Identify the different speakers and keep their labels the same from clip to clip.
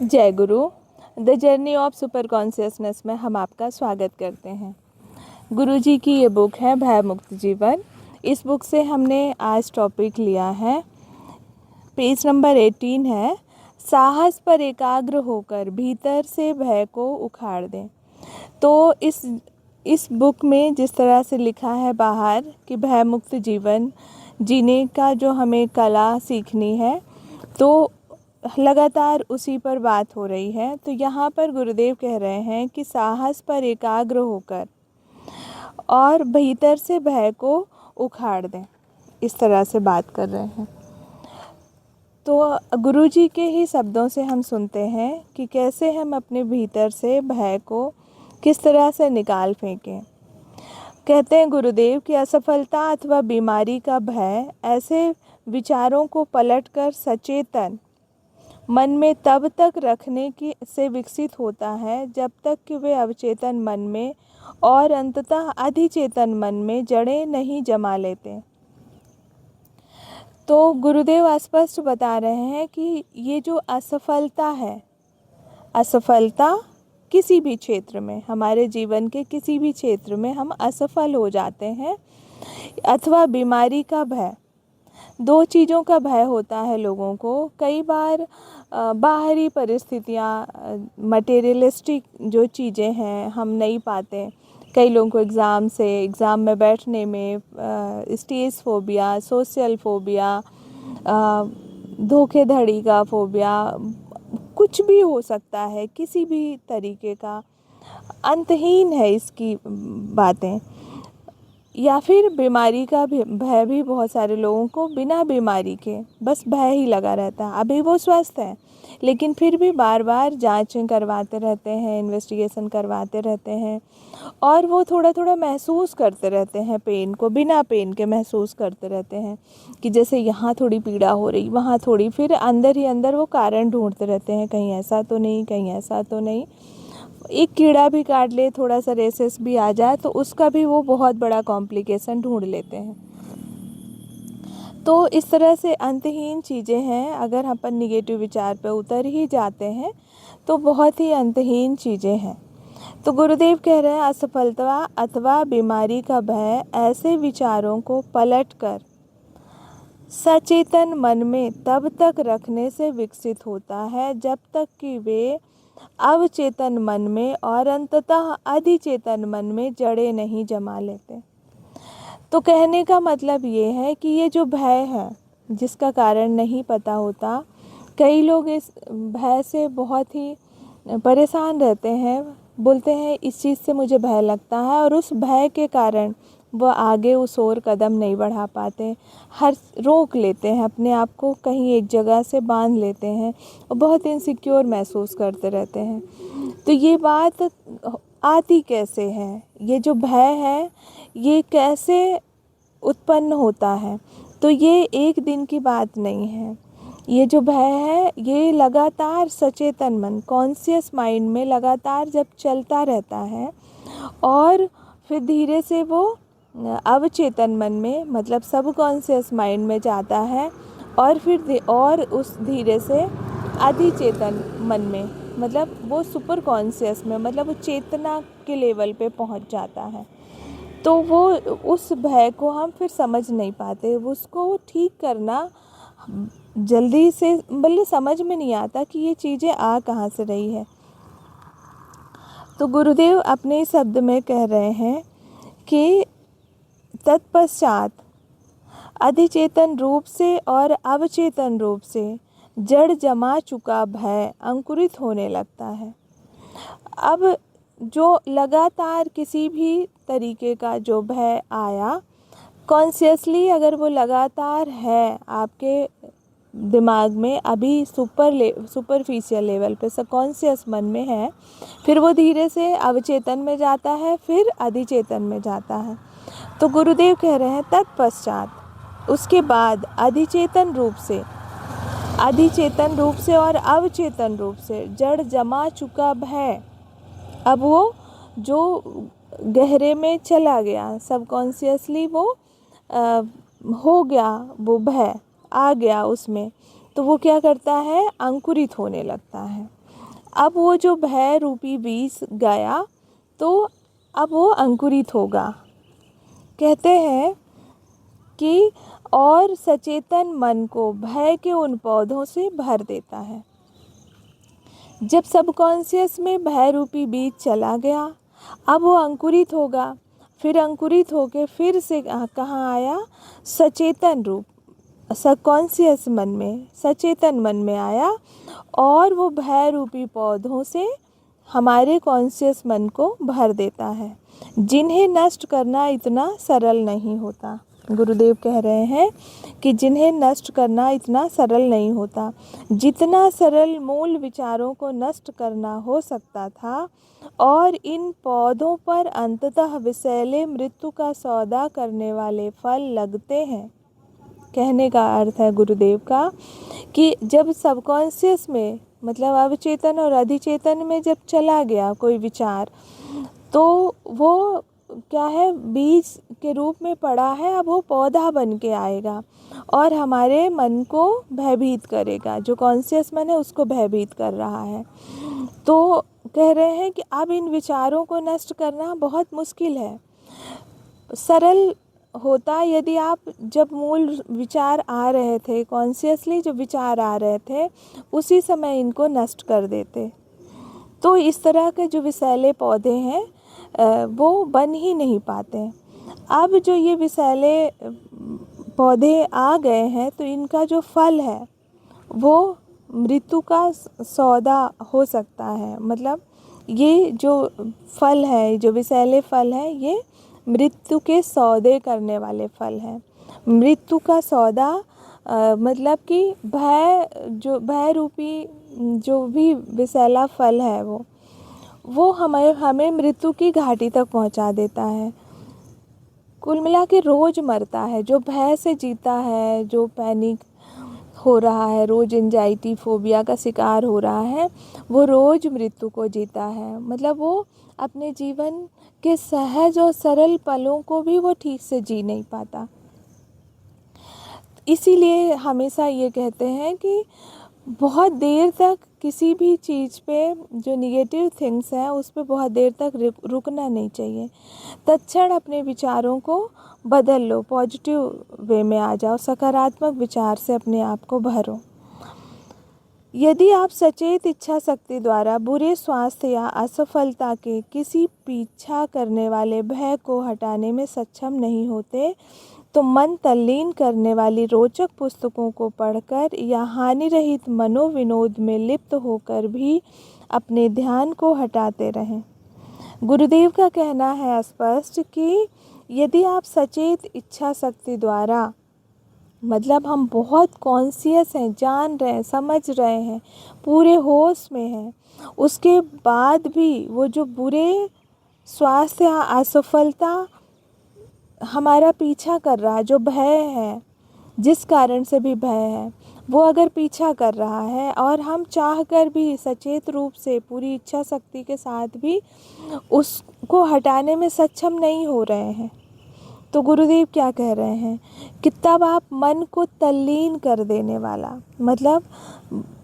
Speaker 1: जय गुरु। The journey of super consciousness में हम आपका स्वागत करते हैं। गुरु जी की ये बुक है भय मुक्त जीवन। इस बुक से हमने आज टॉपिक लिया है, पेज नंबर 18 है, साहस पर एकाग्र होकर भीतर से भय को उखाड़ दें। तो इस बुक में जिस तरह से लिखा है बाहर कि भय मुक्त जीवन जीने का जो हमें कला सीखनी है, तो लगातार उसी पर बात हो रही है। तो यहाँ पर गुरुदेव कह रहे हैं कि साहस पर एकाग्र होकर और भीतर से भय को उखाड़ दें, इस तरह से बात कर रहे हैं। तो गुरु जी के ही शब्दों से हम सुनते हैं कि कैसे हम अपने भीतर से भय को किस तरह से निकाल फेंकें। कहते हैं गुरुदेव कि असफलता अथवा बीमारी का भय ऐसे विचारों को पलटकर सचेतन मन में तब तक रखने की से विकसित होता है जब तक कि वे अवचेतन मन में और अंततः अधिचेतन मन में जड़ें नहीं जमा लेते। तो गुरुदेव स्पष्ट बता रहे हैं कि ये जो असफलता है, असफलता किसी भी क्षेत्र में, हमारे जीवन के किसी भी क्षेत्र में हम असफल हो जाते हैं, अथवा बीमारी का भय, दो चीज़ों का भय होता है लोगों को। कई बार बाहरी परिस्थितियाँ, मटेरियलिस्टिक जो चीज़ें हैं हम नहीं पाते। कई लोगों को एग्ज़ाम में बैठने में स्टेज फोबिया, सोशल फोबिया, धोखेधड़ी का फोबिया, कुछ भी हो सकता है, किसी भी तरीके का, अंतहीन है इसकी बातें। या फिर बीमारी का भय भी बहुत सारे लोगों को बिना बीमारी के बस भय ही लगा रहता है। अभी वो स्वस्थ है लेकिन फिर भी बार बार जांचें करवाते रहते हैं, इन्वेस्टिगेशन करवाते रहते हैं, और वो थोड़ा थोड़ा महसूस करते रहते हैं पेन को, बिना पेन के महसूस करते रहते हैं कि जैसे यहाँ थोड़ी पीड़ा हो रही, वहाँ थोड़ी, फिर अंदर ही अंदर वो कारण ढूंढते रहते हैं, कहीं ऐसा तो नहीं, कहीं ऐसा तो नहीं। एक कीड़ा भी काट ले, थोड़ा सा रेसेस भी आ जाए तो उसका भी वो बहुत बड़ा कॉम्प्लिकेशन ढूंढ लेते हैं। तो इस तरह से अंतहीन चीज़ें हैं। अगर हम अपन निगेटिव विचार पे उतर ही जाते हैं तो बहुत ही अंतहीन चीज़ें हैं। तो गुरुदेव कह रहे हैं असफलता अथवा बीमारी का भय ऐसे विचारों को पलटकर सचेतन मन में तब तक रखने से विकसित होता है जब तक कि वे अवचेतन मन में और अंततः अधिचेतन मन में जड़ें नहीं जमा लेते। तो कहने का मतलब ये है कि ये जो भय है जिसका कारण नहीं पता होता, कई लोग इस भय से बहुत ही परेशान रहते हैं, बोलते हैं इस चीज़ से मुझे भय लगता है, और उस भय के कारण वह आगे उस ओर कदम नहीं बढ़ा पाते, हर रोक लेते हैं अपने आप को, कहीं एक जगह से बांध लेते हैं और बहुत इनसिक्योर महसूस करते रहते हैं। तो ये बात आती कैसे है, ये जो भय है ये कैसे उत्पन्न होता है? तो ये एक दिन की बात नहीं है। ये जो भय है ये लगातार सचेतन मन, कॉन्शियस माइंड में लगातार जब चलता रहता है और फिर धीरे से वो अवचेतन मन में, मतलब सबकॉन्शियस माइंड में जाता है, और फिर और उस धीरे से अधिचेतन मन में, मतलब वो सुपर कॉन्शियस में, मतलब वो चेतना के लेवल पे पहुंच जाता है। तो वो उस भय को हम फिर समझ नहीं पाते, उसको ठीक करना जल्दी से मतलब समझ में नहीं आता कि ये चीज़ें आ कहाँ से रही है। तो गुरुदेव अपने शब्द में कह रहे हैं कि तत्पश्चात अधिचेतन रूप से और अवचेतन रूप से जड़ जमा चुका भय अंकुरित होने लगता है। अब जो लगातार किसी भी तरीके का जो भय आया, कॉन्शियसली अगर वो लगातार है आपके दिमाग में, अभी सुपरफिशियल लेवल पे सबकॉन्शियस मन में है, फिर वो धीरे से अवचेतन में जाता है, फिर अधिचेतन में जाता है। तो गुरुदेव कह रहे हैं तत्पश्चात, उसके बाद अधिचेतन रूप से और अवचेतन रूप से जड़ जमा चुका भय, अब वो जो गहरे में चला गया, सबकॉन्शियसली वो हो गया, वो भय आ गया उसमें, तो वो क्या करता है, अंकुरित होने लगता है। अब वो जो भय रूपी बीज गया तो अब वो अंकुरित होगा। कहते हैं कि और सचेतन मन को भय के उन पौधों से भर देता है। जब सबकॉन्शियस में भय रूपी बीज चला गया, अब वो अंकुरित होगा। फिर अंकुरित होके फिर से कहाँ आया? सचेतन रूप, सबकॉन्शियस मन में, सचेतन मन में आया और वो भय रूपी पौधों से हमारे कॉन्शियस मन को भर देता है, जिन्हें नष्ट करना इतना सरल नहीं होता। गुरुदेव कह रहे हैं कि जिन्हें नष्ट करना इतना सरल नहीं होता। जितना सरल मूल विचारों को नष्ट करना हो सकता था, और इन पौधों पर अंततः विषैले मृत्यु का सौदा करने वाले फल लगते हैं। कहने का अर्थ है गुरुदेव का कि जब सबकॉन्शियस में, मतलब अवचेतन और अधिचेतन में जब चला गया कोई विचार, तो वो क्या है, बीज के रूप में पड़ा है, अब वो पौधा बन के आएगा और हमारे मन को भयभीत करेगा। जो कॉन्शियस मन है उसको भयभीत कर रहा है। तो कह रहे हैं कि अब इन विचारों को नष्ट करना बहुत मुश्किल है। सरल होता यदि आप जब मूल विचार आ रहे थे, कॉन्शियसली जो विचार आ रहे थे, उसी समय इनको नष्ट कर देते, तो इस तरह के जो विषैले पौधे हैं वो बन ही नहीं पाते। अब जो ये विषैले पौधे आ गए हैं तो इनका जो फल है वो मृत्यु का सौदा हो सकता है। मतलब ये जो फल है, जो विषैले फल है, ये मृत्यु के सौदे करने वाले फल हैं। मृत्यु का सौदा मतलब कि भय रूपी जो भी विषैला फल है वो हमें मृत्यु की घाटी तक पहुंचा देता है। कुल मिला के रोज़ मरता है जो भय से जीता है, जो पैनिक हो रहा है, रोज़ एंजाइटी फोबिया का शिकार हो रहा है, वो रोज़ मृत्यु को जीता है। मतलब वो अपने जीवन के सहज और सरल पलों को भी वो ठीक से जी नहीं पाता। इसीलिए हमेशा ये कहते हैं कि बहुत देर तक किसी भी चीज़ पे, जो निगेटिव थिंग्स हैं उस पे बहुत देर तक रुकना नहीं चाहिए। तत्क्षण अपने विचारों को बदल लो, पॉजिटिव वे में आ जाओ, सकारात्मक विचार से अपने आप को भरो। यदि आप सचेत इच्छा शक्ति द्वारा बुरे स्वास्थ्य या असफलता के किसी पीछा करने वाले भय को हटाने में सक्षम नहीं होते, तो मन तल्लीन करने वाली रोचक पुस्तकों को पढ़कर या हानि रहित मनोविनोद में लिप्त होकर भी अपने ध्यान को हटाते रहें। गुरुदेव का कहना है स्पष्ट कि यदि आप सचेत इच्छा शक्ति द्वारा, मतलब हम बहुत कॉन्शियस हैं, जान रहे हैं, समझ रहे हैं, पूरे होश में हैं, उसके बाद भी वो जो बुरे स्वास्थ्य या असफलता हमारा पीछा कर रहा है, जो भय है, जिस कारण से भी भय है, वो अगर पीछा कर रहा है और हम चाहकर भी सचेत रूप से पूरी इच्छा शक्ति के साथ भी उसको हटाने में सक्षम नहीं हो रहे हैं, तो गुरुदेव क्या कह रहे हैं कि तब आप मन को तल्लीन कर देने वाला, मतलब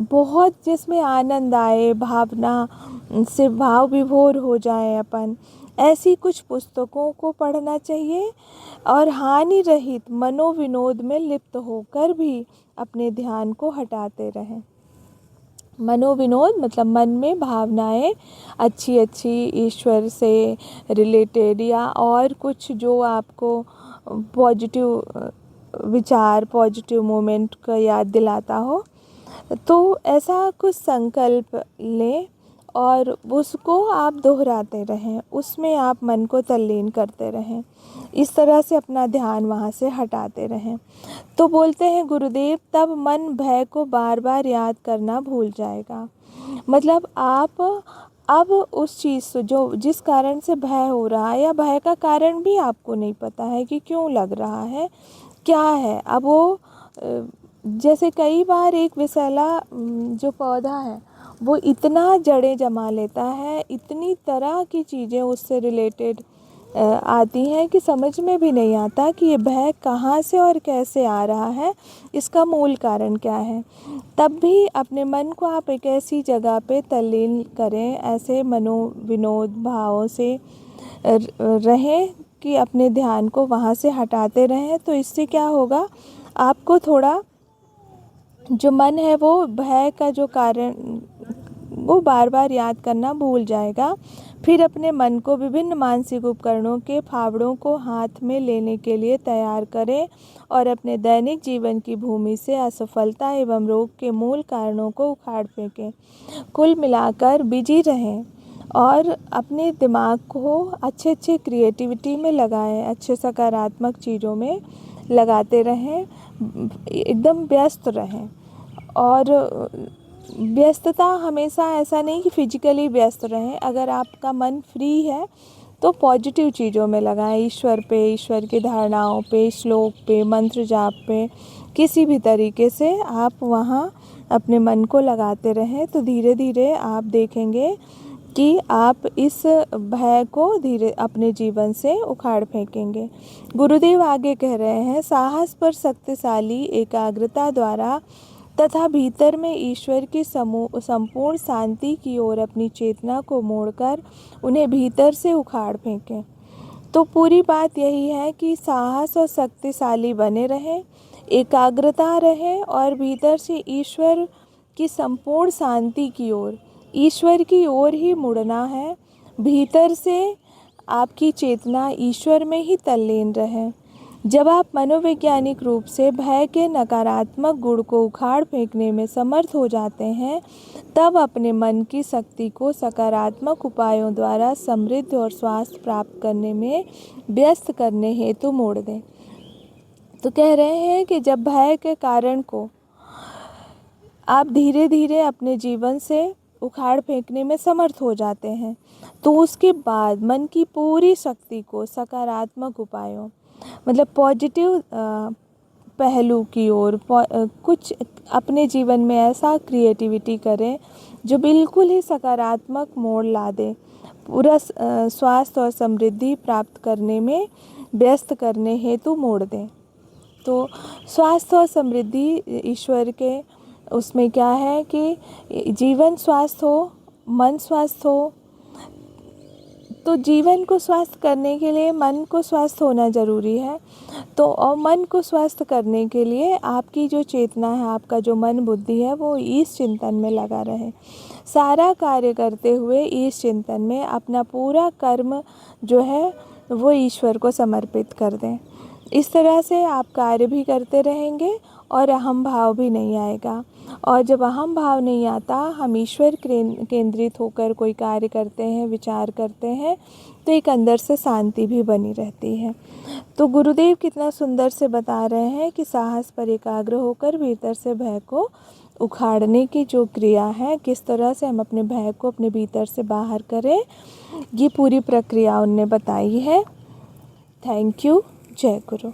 Speaker 1: बहुत जिसमें आनंद आए, भावना से भाव विभोर हो जाए अपन, ऐसी कुछ पुस्तकों को पढ़ना चाहिए और हानि रहित मनोविनोद में लिप्त होकर भी अपने ध्यान को हटाते रहें। मनोविनोद मतलब मन में भावनाएं अच्छी अच्छी ईश्वर से रिलेटेड या और कुछ जो आपको पॉजिटिव विचार, पॉजिटिव मोमेंट का याद दिलाता हो, तो ऐसा कुछ संकल्प लें और उसको आप दोहराते रहें, उसमें आप मन को तल्लीन करते रहें, इस तरह से अपना ध्यान वहाँ से हटाते रहें। तो बोलते हैं गुरुदेव, तब मन भय को बार बार याद करना भूल जाएगा। मतलब आप अब उस चीज़ से जो जिस कारण से भय हो रहा है, या भय का कारण भी आपको नहीं पता है कि क्यों लग रहा है, क्या है, अब वो जैसे कई बार एक विषैला जो पौधा है वो इतना जड़ें जमा लेता है, इतनी तरह की चीज़ें उससे रिलेटेड आती हैं कि समझ में भी नहीं आता कि ये भय कहाँ से और कैसे आ रहा है, इसका मूल कारण क्या है। तब भी अपने मन को आप एक ऐसी जगह पे तल्लीन करें, ऐसे मनोविनोद भावों से रहें कि अपने ध्यान को वहाँ से हटाते रहें। तो इससे क्या होगा, आपको थोड़ा जो मन है वो भय का जो कारण वो बार बार याद करना भूल जाएगा। फिर अपने मन को विभिन्न मानसिक उपकरणों के फावड़ों को हाथ में लेने के लिए तैयार करें और अपने दैनिक जीवन की भूमि से असफलता एवं रोग के मूल कारणों को उखाड़ फेंकें। कुल मिलाकर बिजी रहें और अपने दिमाग को अच्छे क्रिएटिविटी में लगाएं, अच्छे सकारात्मक चीज़ों में लगाते रहें, एकदम व्यस्त रहें। और व्यस्तता हमेशा ऐसा नहीं कि फिजिकली व्यस्त रहें, अगर आपका मन फ्री है तो पॉजिटिव चीज़ों में लगाएं, ईश्वर पे, ईश्वर की धारणाओं पे, श्लोक पे, मंत्र जाप पे, किसी भी तरीके से आप वहाँ अपने मन को लगाते रहें। तो धीरे धीरे आप देखेंगे कि आप इस भय को धीरे अपने जीवन से उखाड़ फेंकेंगे। गुरुदेव आगे कह रहे हैं, साहस पर शक्तिशाली एकाग्रता द्वारा तथा भीतर में ईश्वर की संपूर्ण शांति की ओर अपनी चेतना को मोड़कर उन्हें भीतर से उखाड़ फेंकें। तो पूरी बात यही है कि साहस और शक्तिशाली बने रहें, एकाग्रता रहे और भीतर से ईश्वर की संपूर्ण शांति की ओर, ईश्वर की ओर ही मुड़ना है। भीतर से आपकी चेतना ईश्वर में ही तल्लीन रहे। जब आप मनोवैज्ञानिक रूप से भय के नकारात्मक गुण को उखाड़ फेंकने में समर्थ हो जाते हैं, तब अपने मन की शक्ति को सकारात्मक उपायों द्वारा समृद्धि और स्वास्थ्य प्राप्त करने में व्यस्त करने हेतु मोड़ दें। तो कह रहे हैं कि जब भय के कारण को आप धीरे धीरे अपने जीवन से उखाड़ फेंकने में समर्थ हो जाते हैं, तो उसके बाद मन की पूरी शक्ति को सकारात्मक उपायों, मतलब पॉजिटिव पहलू की ओर कुछ अपने जीवन में ऐसा क्रिएटिविटी करें जो बिल्कुल ही सकारात्मक मोड़ ला दे, पूरा स्वास्थ्य और समृद्धि प्राप्त करने में व्यस्त करने हेतु मोड़ दें। तो स्वास्थ्य और समृद्धि ईश्वर के उसमें क्या है कि जीवन स्वस्थ हो, मन स्वस्थ हो। तो जीवन को स्वस्थ करने के लिए मन को स्वस्थ होना ज़रूरी है। तो और मन को स्वस्थ करने के लिए आपकी जो चेतना है, आपका जो मन बुद्धि है, वो ईश चिंतन में लगा रहे। सारा कार्य करते हुए ईश चिंतन में अपना पूरा कर्म जो है वो ईश्वर को समर्पित कर दें। इस तरह से आप कार्य भी करते रहेंगे और अहम भाव भी नहीं आएगा। और जब अहम भाव नहीं आता, हम ईश्वर केंद्रित होकर कोई कार्य करते हैं, विचार करते हैं, तो एक अंदर से शांति भी बनी रहती है। तो गुरुदेव कितना सुंदर से बता रहे हैं कि साहस पर एकाग्र होकर भीतर से भय को उखाड़ने की जो क्रिया है, किस तरह से हम अपने भय को अपने भीतर से बाहर करें, ये पूरी प्रक्रिया उनने बताई है। Thank you. जय गुरु।